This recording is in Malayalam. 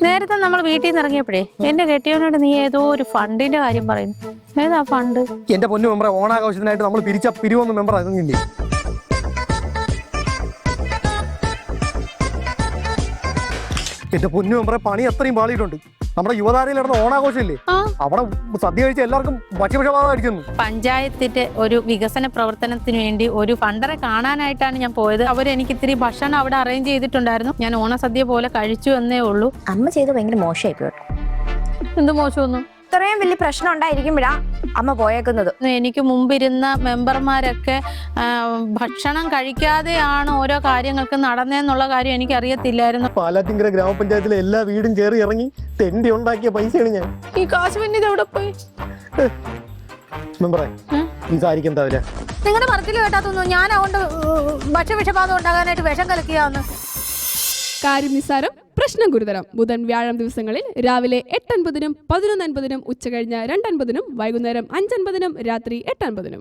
നേരത്തെ നമ്മൾ വീട്ടിൽ നിന്ന് ഇറങ്ങിയപ്പോഴേ എന്റെ കെട്ടിയവനോട് നീ ഏതോ ഒരു ഫണ്ടിന്റെ കാര്യം പറയുന്നു. ഏതാ ഫണ്ട്? എന്റെ പൊന്നു മെമ്പറെ, ഓണാഘോഷത്തിനായിട്ട് നമ്മൾ പിരിച്ച പിരിവൊന്നും മെമ്പർ അറിയുന്നില്ലേ? എന്റെ പൊന്നു മെമ്പറെ, പണി അത്രയും പാളിയിട്ടുണ്ട്. നമ്മുടെ യുവതാരയിൽ നടന്ന ഓണാഘോഷമില്ലേ, അവിടെ സദ്യ കഴിച്ച എല്ലാവർക്കും ഭക്ഷ്യവിഷബാധ അടിച്ചെന്നു. പഞ്ചായത്തിന്റെ ഒരു വികസന പ്രവർത്തനത്തിന് വേണ്ടി ഒരു ഫണ്ടറെ കാണാനായിട്ടാണ് ഞാൻ പോയത്. അവരെനിക്ക് ഇത്തിരി ഭക്ഷണം അവിടെ അറേഞ്ച് ചെയ്തിട്ടുണ്ടായിരുന്നു. ഞാൻ ഓണസദ്യ പോലെ കഴിച്ചു എന്നേ ഉള്ളൂ. അമ്മ ചെയ്ത് ഭയങ്കര മോശമായി പോയി. എന്ത് മോശമൊന്നും? ഇത്രയും വലിയ പ്രശ്നം ഉണ്ടായിരിക്കുമ്പോഴാ അമ്മ പോയേക്കുന്നത്. എനിക്ക് മുമ്പിരുന്ന മെമ്പർമാരൊക്കെ ഭക്ഷണം കഴിക്കാതെയാണ് ഓരോ കാര്യങ്ങൾക്ക് നടന്നേന്നുള്ള കാര്യം എനിക്ക് അറിയത്തില്ലായിരുന്നു. പാലാറ്റിങ്കര ഗ്രാമപഞ്ചായത്തിലെ എല്ലാ വീടും കയറി ഇറങ്ങി തെണ്ടി ഉണ്ടാക്കിയ പൈസയാണ് ഞാൻ. ഈ കാശ് പിന്നെ ഇത് എവിടെ പോയി? മെമ്പറെ, ഈ സാരിക്ക് എന്താ വില? നിങ്ങളുടെ പറച്ചിൽ കേട്ടാത്തൊന്നും ഞാൻ അതുകൊണ്ട് ഭക്ഷ്യവിഷബാധ ഉണ്ടാകാനായിട്ട് വിഷം കലക്കിയാന്ന്. കാര്യം നിസ്സാരം, പ്രശ്നം ഗുരുതരം. ബുധൻ വ്യാഴം ദിവസങ്ങളിൽ രാവിലെ 8:50, 11:50, ഉച്ചകഴിഞ്ഞ് 2:50, വൈകുന്നേരം 5:50, രാത്രി 8:50.